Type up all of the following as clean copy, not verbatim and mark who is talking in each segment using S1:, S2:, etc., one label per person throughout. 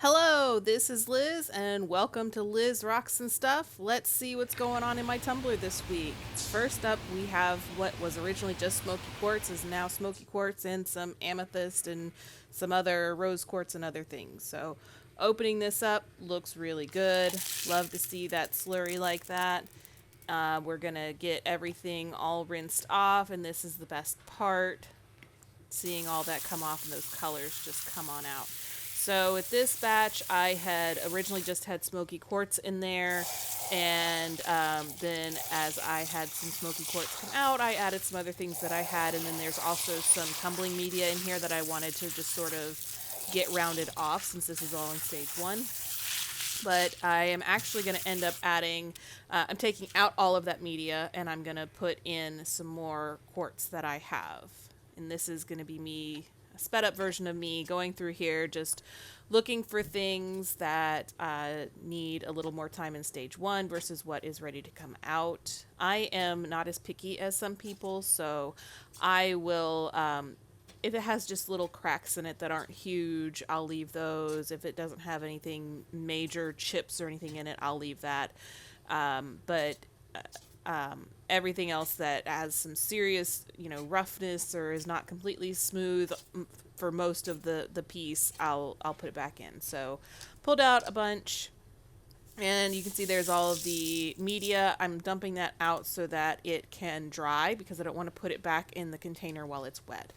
S1: Hello, this is Liz, and welcome to Liz Rocks and Stuff. Let's see what's going on in my tumbler this week. First up, we have what was originally just smoky quartz, is now smoky quartz, and some amethyst and some other rose quartz and other things. So, opening this up looks really good. Love to see that slurry like that. We're gonna get everything all rinsed off, and this is the best part, seeing all that come off and those colors just come on out. So with this batch, I had originally just had smoky quartz in there, and then as I had some smoky quartz come out, I added some other things that I had, and then there's also some tumbling media in here that I wanted to just sort of get rounded off since this is all in stage one. But I am actually going to end up adding, I'm taking out all of that media, and I'm going to put in some more quartz that I have. And this is going to be me, a sped up version of me going through here, just looking for things that need a little more time in stage one versus what is ready to come out. I am not as picky as some people, so I will, if it has just little cracks in it that aren't huge, I'll leave those. If it doesn't have anything major chips or anything in it, I'll leave that. But everything else that has some serious, roughness or is not completely smooth for most of the piece, I'll put it back in. So pulled out a bunch. And you can see there's all of the media. I'm dumping that out so that it can dry because I don't want to put it back in the container while it's wet.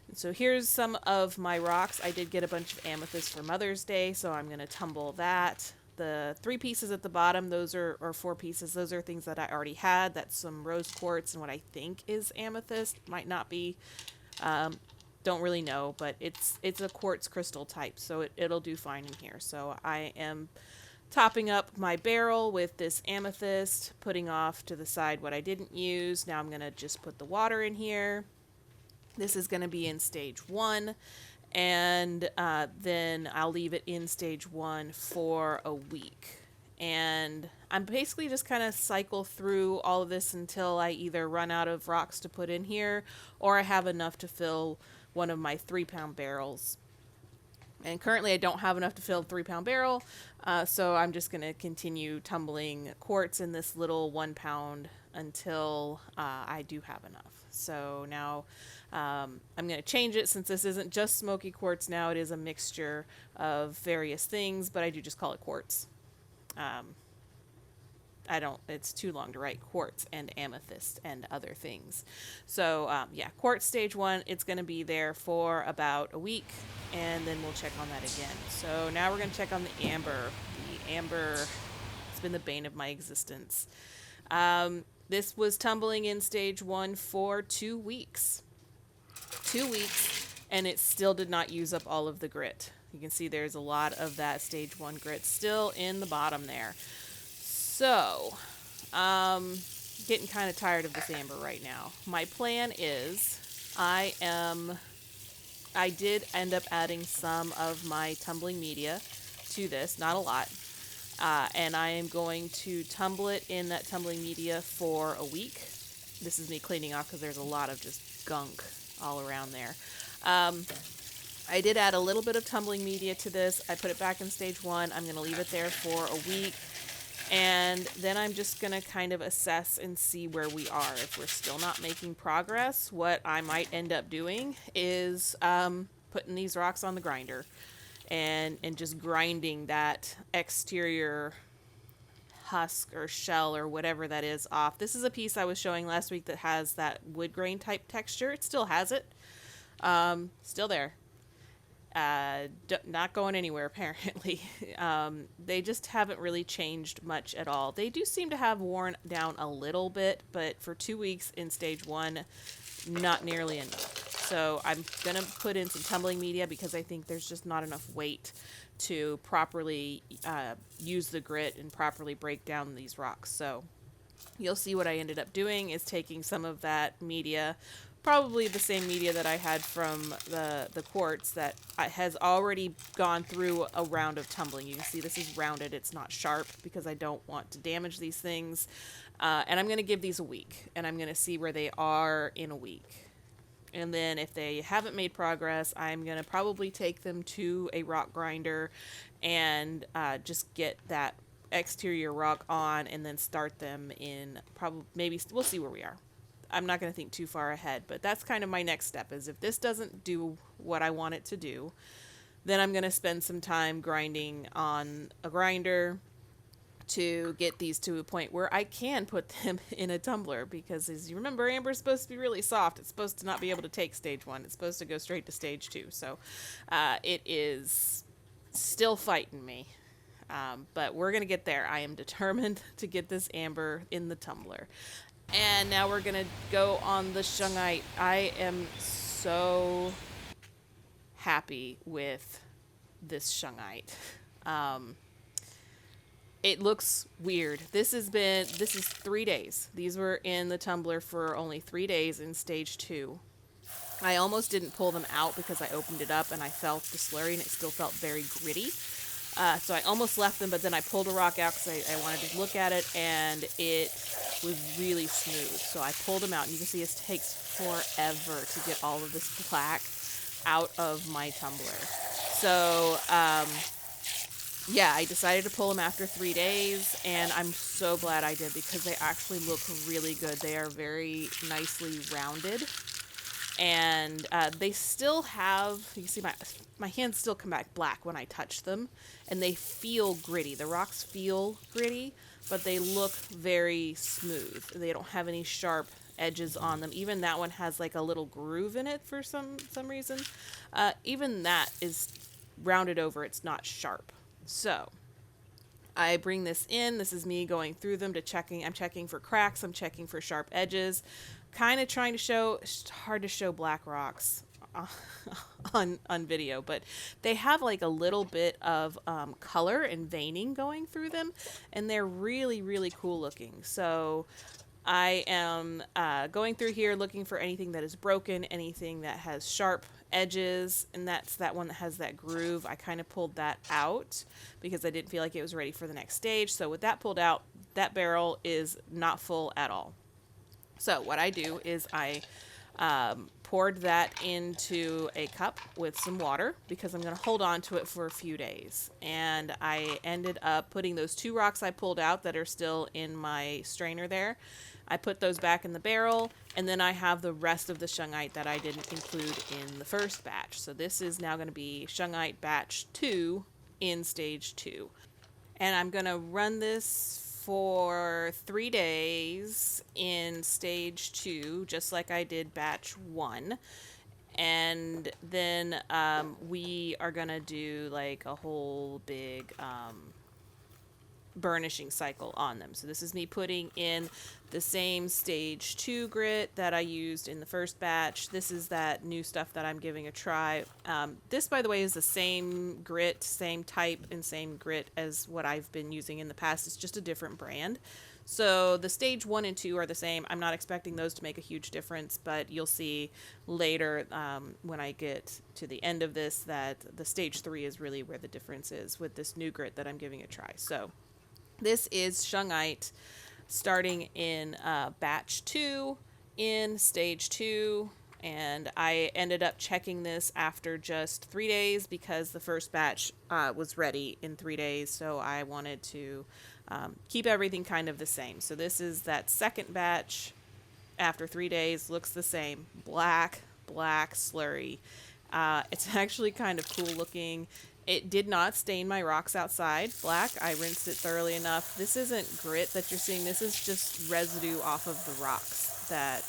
S1: And so here's some of my rocks. I did get a bunch of amethyst for Mother's Day, so I'm going to tumble that. The 3 pieces at the bottom, those are, or 4 pieces, those are things that I already had. That's some rose quartz and what I think is amethyst. Might not be. Don't really know, but it's a quartz crystal type, so it'll do fine in here. So I am topping up my barrel with this amethyst, putting off to the side what I didn't use. Now I'm going to just put the water in here. This is going to be in stage 1, and then I'll leave it in stage 1 for a week. And I'm basically just kind of cycle through all of this until I either run out of rocks to put in here or I have enough to fill one of my 3-pound barrels. And currently I don't have enough to fill a 3-pound barrel, so I'm just going to continue tumbling quartz in this little 1 pound until I do have enough. So now I'm going to change it since this isn't just smoky quartz now. It is a mixture of various things, but I do just call it quartz. It's too long to write quartz and amethyst and other things. So, yeah, quartz stage 1, it's going to be there for about a week, and then we'll check on that again. So now we're going to check on the amber. The amber, it's been the bane of my existence. This was tumbling in stage 1 for 2 weeks. 2 weeks, and it still did not use up all of the grit. You can see there's a lot of that stage 1 grit still in the bottom there. So, getting kind of tired of this amber right now. My plan is, I did end up adding some of my tumbling media to this, not a lot, and I am going to tumble it in that tumbling media for a week. This is me cleaning off because there's a lot of just gunk all around there. I did add a little bit of tumbling media to this. I put it back in stage 1. I'm going to leave it there for a week. And then I'm just going to kind of assess and see where we are. If we're still not making progress, what I might end up doing is putting these rocks on the grinder and just grinding that exterior husk or shell or whatever that is off. This is a piece I was showing last week that has that wood grain type texture. It still has it. Still there. Not going anywhere apparently. They just haven't really changed much at all. They do seem to have worn down a little bit, but for 2 weeks in stage 1, not nearly enough. So I'm going to put in some tumbling media because I think there's just not enough weight to properly use the grit and properly break down these rocks. So you'll see what I ended up doing is taking some of that media, probably the same media that I had from the quartz that has already gone through a round of tumbling. You can see this is rounded, it's not sharp because I don't want to damage these things. And I'm going to give these a week, and I'm going to see where they are in a week. And then if they haven't made progress, I'm going to probably take them to a rock grinder and just get that exterior rock on and then start them in probably, maybe, we'll see where we are. I'm not going to think too far ahead, but that's kind of my next step is if this doesn't do what I want it to do, then I'm going to spend some time grinding on a grinder to get these to a point where I can put them in a tumbler, because as you remember, amber is supposed to be really soft. It's supposed to not be able to take stage 1. It's supposed to go straight to stage 2. So it is still fighting me. But we're going to get there. I am determined to get this amber in the tumbler. And now we're going to go on the shungite. I am so happy with this shungite. It looks weird. This is 3 days. These were in the tumbler for only 3 days in stage 2. I almost didn't pull them out because I opened it up and I felt the slurry and it still felt very gritty. So I almost left them, but then I pulled a rock out because I wanted to look at it, and it was really smooth. So I pulled them out, and you can see it takes forever to get all of this black out of my tumbler. So, yeah, I decided to pull them after 3 days, and I'm so glad I did because they actually look really good. They are very nicely rounded, and they still have, you can see my hands still come back black when I touch them, and they feel gritty. The rocks feel gritty, but they look very smooth. They don't have any sharp edges on them. Even that one has like a little groove in it for some reason. Even that is rounded over. It's not sharp. So I bring this in. This is me going through them I'm checking for cracks. I'm checking for sharp edges. Kind of trying to show, it's hard to show black rocks on video, but they have like a little bit of color and veining going through them, and they're really, really cool looking. So I am going through here looking for anything that is broken, anything that has sharp edges, and that's that one that has that groove. I kind of pulled that out because I didn't feel like it was ready for the next stage. So with that pulled out, that barrel is not full at all. So what I do is I poured that into a cup with some water because I'm going to hold on to it for a few days. And I ended up putting those 2 rocks I pulled out that are still in my strainer there. I put those back in the barrel, and then I have the rest of the shungite that I didn't include in the first batch. So this is now going to be shungite batch 2 in stage 2. And I'm going to run this for 3 days in stage 2, just like I did batch 1. And then we are going to do like a whole big burnishing cycle on them. So this is me putting in the same stage 2 grit that I used in the first batch. This is that new stuff that I'm giving a try. This, by the way, is the same grit, same type, and same grit as what I've been using in the past. It's just a different brand. So the stage 1 and 2 are the same. I'm not expecting those to make a huge difference, but you'll see later when I get to the end of this that the stage 3 is really where the difference is with this new grit that I'm giving a try. So this is shungite starting in batch 2 in stage 2, and I ended up checking this after just 3 days because the first batch was ready in 3 days, so I wanted to keep everything kind of the same. So this is that second batch after 3 days, looks the same, black slurry. It's actually kind of cool looking. It did not stain my rocks outside black. I rinsed it thoroughly enough. This isn't grit that you're seeing. This is just residue off of the rocks that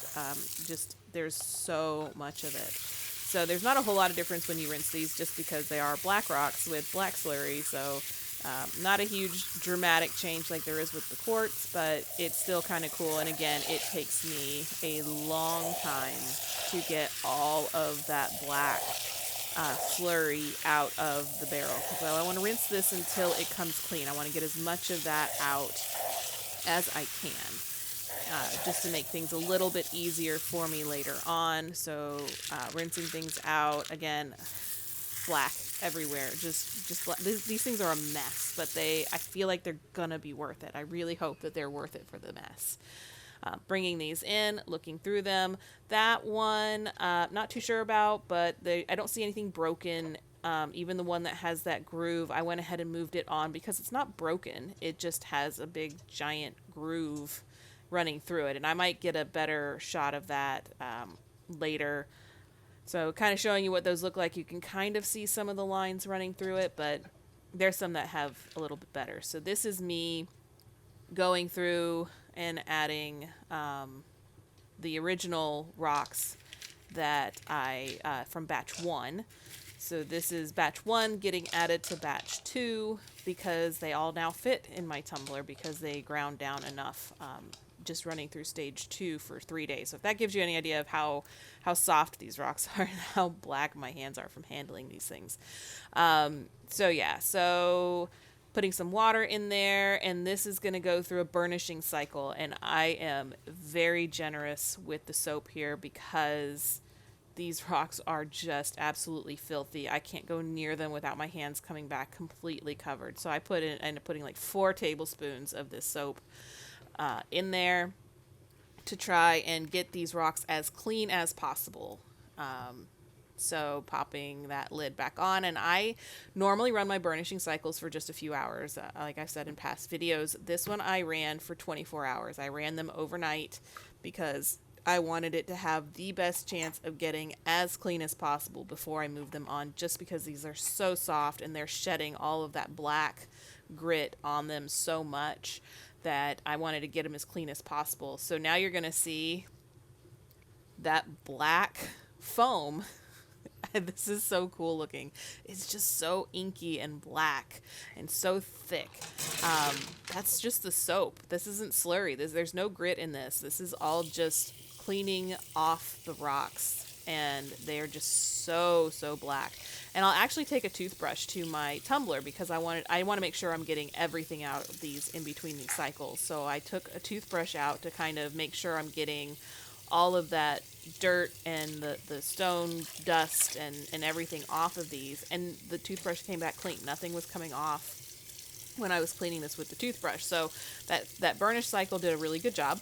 S1: there's so much of it. So there's not a whole lot of difference when you rinse these just because they are black rocks with black slurry. So not a huge dramatic change like there is with the quartz, but it's still kind of cool. And again, it takes me a long time to get all of that black slurry out of the barrel. So I want to rinse this until it comes clean. I want to get as much of that out as I can, just to make things a little bit easier for me later on. So rinsing things out, again, black everywhere. Just these things are a mess, but I feel like they're gonna be worth it. I really hope that they're worth it for the mess. Bringing these in, looking through them. That one, not too sure about, but I don't see anything broken. Even the one that has that groove, I went ahead and moved it on because it's not broken. It just has a big giant groove running through it. And I might get a better shot of that later. So kind of showing you what those look like. You can kind of see some of the lines running through it, but there's some that have a little bit better. So this is me going through and adding the original rocks that I from batch 1. So this is batch 1 getting added to batch 2 because they all now fit in my tumbler because they ground down enough just running through stage 2 for 3 days. So if that gives you any idea of how soft these rocks are and how black my hands are from handling these things. So putting some water in there, and this is going to go through a burnishing cycle, and I am very generous with the soap here because these rocks are just absolutely filthy. I can't go near them without my hands coming back completely covered. So I ended up putting like 4 tablespoons of this soap in there to try and get these rocks as clean as possible. So popping that lid back on, and I normally run my burnishing cycles for just a few hours. Like I've said in past videos, this one I ran for 24 hours. I ran them overnight because I wanted it to have the best chance of getting as clean as possible before I move them on, just because these are so soft and they're shedding all of that black grit on them so much that I wanted to get them as clean as possible. So now you're going to see that black foam. This is so cool looking. It's just so inky and black and so thick. That's just the soap. This isn't slurry. There's no grit in this. This is all just cleaning off the rocks, and they're just so black. And I'll actually take a toothbrush to my tumbler because I want to make sure I'm getting everything out of these in between these cycles. So I took a toothbrush out to kind of make sure I'm getting all of that dirt and the stone dust and everything off of these, and the toothbrush came back clean. Nothing was coming off when I was cleaning this with the toothbrush. So that burnish cycle did a really good job.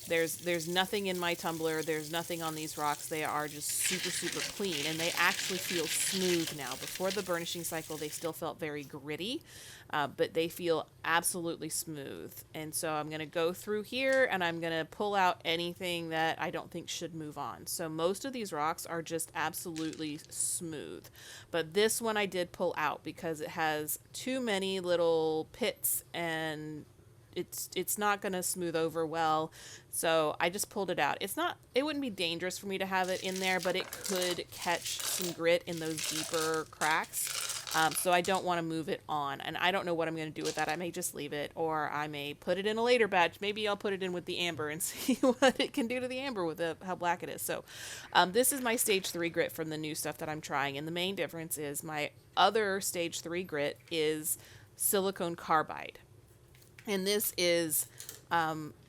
S1: There's nothing in my tumbler. There's nothing on these rocks. They are just super clean, and they actually feel smooth now. Before the burnishing cycle, they still felt very gritty, but they feel absolutely smooth. And so I'm going to go through here, and I'm going to pull out anything that I don't think should move on. So most of these rocks are just absolutely smooth, but this one I did pull out because it has too many little pits, and it's not going to smooth over well. So I just pulled it out. It wouldn't be dangerous for me to have it in there, but it could catch some grit in those deeper cracks. So I don't want to move it on, and I don't know what I'm going to do with that. I may just leave it, or I may put it in a later batch. Maybe I'll put it in with the amber and see what it can do to the amber with how black it is. So this is my stage 3 grit from the new stuff that I'm trying, and the main difference is my other stage 3 grit is silicone carbide. And this is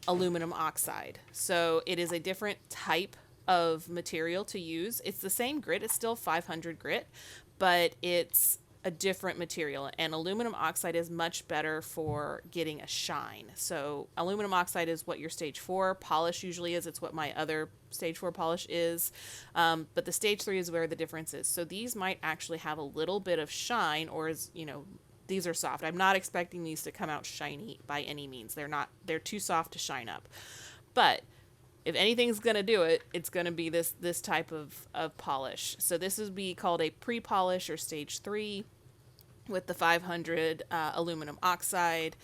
S1: aluminum oxide. So it is a different type of material to use. It's the same grit. It's still 500 grit, but it's a different material. And aluminum oxide is much better for getting a shine. So aluminum oxide is what your stage 4 polish usually is. It's what my other stage 4 polish is. But the stage 3 is where the difference is. So these might actually have a little bit of shine, or these are soft. I'm not expecting these to come out shiny by any means. They're too soft to shine up. But if anything's going to do it, it's going to be this type of polish. So this would be called a pre-polish or stage 3 with the 500 aluminum oxide.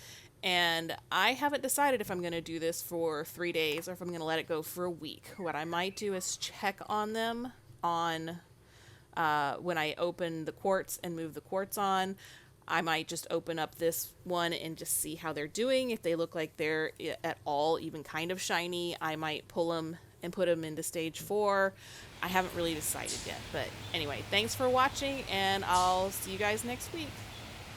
S1: And I haven't decided if I'm going to do this for 3 days or if I'm going to let it go for a week. What I might do is check on them when I open the quartz and move the quartz on. I might just open up this one and just see how they're doing. If they look like they're at all even kind of shiny, I might pull them and put them into stage 4. I haven't really decided yet. But anyway, thanks for watching, and I'll see you guys next week.